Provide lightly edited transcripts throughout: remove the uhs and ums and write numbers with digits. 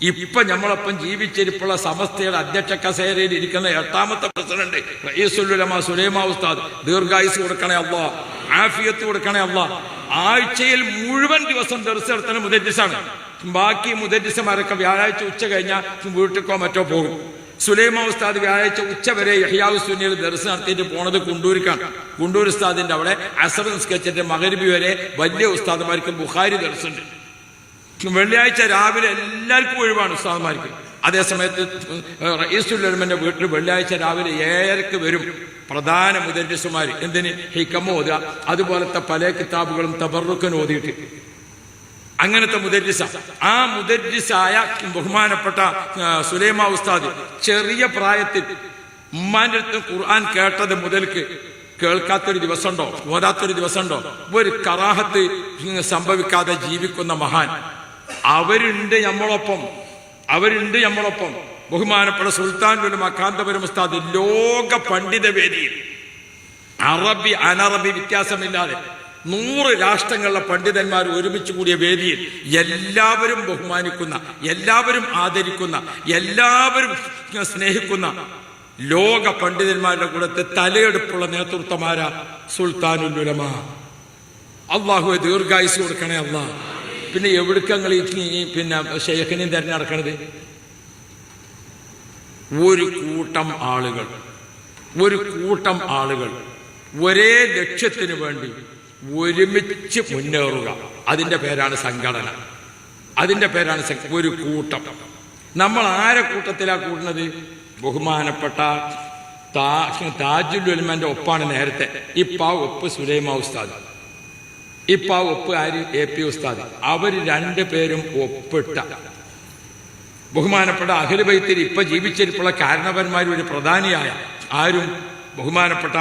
ഇപ്പൊ നമ്മളൊപ്പം ജീവിച്ചിരിപ്പുള്ള സമസ്തയുടെ അധ്യക്ഷ കസേരയിൽ ഇരിക്കുന്ന 8ാമത്തെ പ്രസിഡന്റ് റഈസുൽ ഉലമ സുലൈമാൻ ഉസ്താദ് ദീർഘായുസ് കൊടുക്കണേ അല്ലാഹ്, ആഫിയത്ത് കൊടുക്കണേ അല്ലാഹ്. ആഴ്ചയിൽ മുഴുവൻ ദിവസം ദർസ് നടത്തുന്ന മുദരിസാണ്. ബാക്കി മുദരിസമാരൊക്കെ വ്യാഴാഴ്ച ഉച്ച കഴിഞ്ഞാൽ വീട്ടിലേക്കോ മറ്റോ പോകും. സുലൈമാൻ ഉസ്താദ് വ്യാഴാഴ്ച ഉച്ച വരെ യഹ്യാഉസ് സുന്നിയിൽ ദർസ് നടത്തിയിട്ട് പോണത് കുണ്ടൂരിക്കാണ്. കുണ്ടൂർ ഉസ്താദിന്റെ അവിടെ അസർ നിസ്കരിച്ചിട്ട് മഗ്‌രിബ് വരെ വലിയ ഉസ്താദുമാർക്ക് ബുഖാരി ദർസ് ഉണ്ട്. വെള്ളിയാഴ്ച രാവിലെ എല്ലാവർക്കും ഒഴിവാണ് ഉസ്താദുമാർക്ക്. അതേസമയത്ത് റഈസുൽ ഉലമയുടെ വീട്ടിൽ വെള്ളിയാഴ്ച രാവിലെ 7:30 വരും പ്രധാന മുദരിസുമാർ. എന്തിന്? ഹിക്മ ഓതുക, അതുപോലത്തെ പല കിതാബുകളും തബറുക്കൻ ഓതിയിട്ട്. അങ്ങനത്തെ മുദരിസ. ആ മുദരിസായ ബഹുമാനപ്പെട്ട സുലൈമാൻ ഉസ്താദ് ചെറിയ പ്രായത്തിൽ ഉമ്മാന്റെ അടുത്ത് ഖുർആൻ കേട്ടത് മുതൽക്ക് കേൾക്കാത്തൊരു ദിവസമുണ്ടോ, ഓതാത്തൊരു ദിവസമുണ്ടോ? ഒരു കറാഹത്ത് സംഭവിക്കാതെ ജീവിക്കുന്ന മഹാൻ അവരുണ്ട് നമ്മളൊപ്പം. ബഹുമാനപ്പെട്ട സുൽത്താനുൽ ഉലമ കാന്തപുരം ഉസ്താദ് ലോക പണ്ഡിത വേദിയിൽ അറബി അനറബി വ്യത്യാസമില്ലാതെ 100 രാഷ്ട്രങ്ങളിലെ പണ്ഡിതന്മാർ ഒരുമിച്ച് കൂടിയ വേദിയിൽ എല്ലാവരും ബഹുമാനിക്കുന്ന, എല്ലാവരും ആദരിക്കുന്ന, എല്ലാവരും സ്നേഹിക്കുന്ന ലോക പണ്ഡിതന്മാരുടെ കൂടത്തെ തലയെടുപ്പുള്ള നേതൃത്വമാരാ സുൽത്താനുൽ ഉലമ. അള്ളാഹു ദീർഘായുസ് കൊടുക്കണേ അള്ളാഹ്. പിന്നെ എവിടുക്കങ്ങൾ പിന്നെ ശൈഖിനെയും തെരഞ്ഞെടുക്കണത്? ഒരു കൂട്ടം ആളുകൾ ഒരേ ലക്ഷ്യത്തിന് വേണ്ടി ഒരുമിച്ച് മുന്നേറുക. അതിന്റെ പേരാണ് സംഘടന, അതിന്റെ പേരാണ് ഒരു കൂട്ടം. നമ്മൾ ആരെ കൂട്ടത്തിലാ കൂടുന്നത്? ബഹുമാനപ്പെട്ട താജുൽ ഉലമന്റെ ഒപ്പാണ് നേരത്തെ. ഇപ്പാ ഒപ്പ് സുലൈമാൻ ഉസ്താദ്, ഇപ്പാ ഒപ്പ് ആര്? AP ഉസ്താദ്. അവർ 2 പേരും ഒപ്പിട്ട ബഹുമാനപ്പെട്ട അഹ്ലു ബൈത്തിൽ ഇപ്പൊ ജീവിച്ചിരിപ്പുള്ള കാരണവന്മാരും ഒരു പ്രധാനിയായ ആരും ബഹുമാനപ്പെട്ട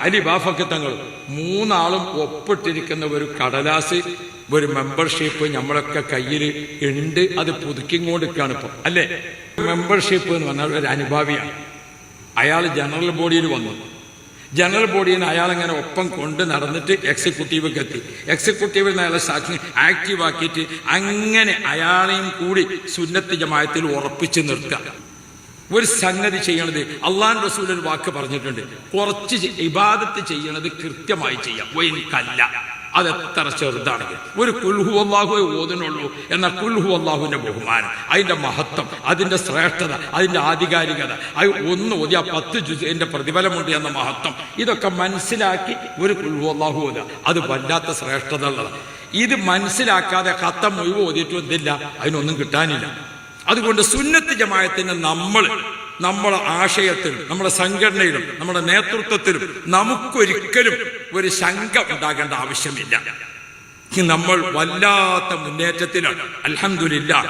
അലി ബാഫക്ക് തങ്ങൾ 3 ആളും ഒപ്പിട്ടിരിക്കുന്ന ഒരു കടലാസ്, ഒരു മെമ്പർഷിപ്പ് നമ്മളൊക്കെ കയ്യിൽ ഉണ്ട്. അത് പുതുക്കിക്കൊണ്ടിരിക്കുകയാണ് ഇപ്പൊ, അല്ലേ? മെമ്പർഷിപ്പ് എന്ന് പറഞ്ഞാൽ ഒരു അനുഭാവിയാണ്. അയാൾ ജനറൽ ബോഡിയിൽ വന്നു. ജനറൽ ബോഡിയിൽ നിന്ന് അയാളെങ്ങനെ ഒപ്പം കൊണ്ട് നടന്നിട്ട് എക്സിക്യൂട്ടീവ്ക്ക് എത്തി. എക്സിക്യൂട്ടീവിൽ നിന്ന് അയാളെ ആക്റ്റീവ് ആക്കിയിട്ട് അങ്ങനെ അയാളെയും കൂടി സുന്നത്ത് ജമാഅത്തിൽ ഉറപ്പിച്ച് നിർത്തുക. ഒരു സംഗതി ചെയ്യണത്, അള്ളാഹുവിന്റെ റസൂൽ ഒരു വാക്ക് പറഞ്ഞിട്ടുണ്ട്, കുറച്ച് ഇബാദത്ത് ചെയ്യണത് കൃത്യമായി ചെയ്യാം. വൈനിക്കല്ല, അതെത്ര ചെറുതാണെങ്കിൽ. ഒരു കുൽഹു അല്ലാഹുവേ ഓതുന്നുള്ളൂ. എന്നാൽ കുൽഹു അല്ലാഹുവിന്റെ ബഹുമാനം, അതിന്റെ മഹത്വം, അതിന്റെ ശ്രേഷ്ഠത, അതിന്റെ ആധികാരികത, അത് 1 ഓതിയ 10 ജുസ്ഇന്റെ പ്രതിഫലമുണ്ട് എന്ന മഹത്വം, ഇതൊക്കെ മനസ്സിലാക്കി ഒരു കുൽഹു അല്ലാഹു ഓതുക, അത് വല്ലാത്ത ശ്രേഷ്ഠത ഉള്ളതാണ്. ഇത് മനസ്സിലാക്കാതെ ഖത്തം മുഴുവൻ ഓതിയിട്ടും എന്തില്ല, അതിനൊന്നും കിട്ടാനില്ല. അതുകൊണ്ട് സുന്നത്ത് ജമാഅത്തിന് നമ്മുടെ ആശയത്തിലും നമ്മുടെ സംഘടനയിലും നമ്മുടെ നേതൃത്വത്തിലും നമുക്കൊരിക്കലും ഒരു ശങ്ക ഉണ്ടാകേണ്ട ആവശ്യമില്ല. നമ്മൾ വല്ലാത്ത മുന്നേറ്റത്തിലാണ്. അൽഹംദുലില്ലാഹ്.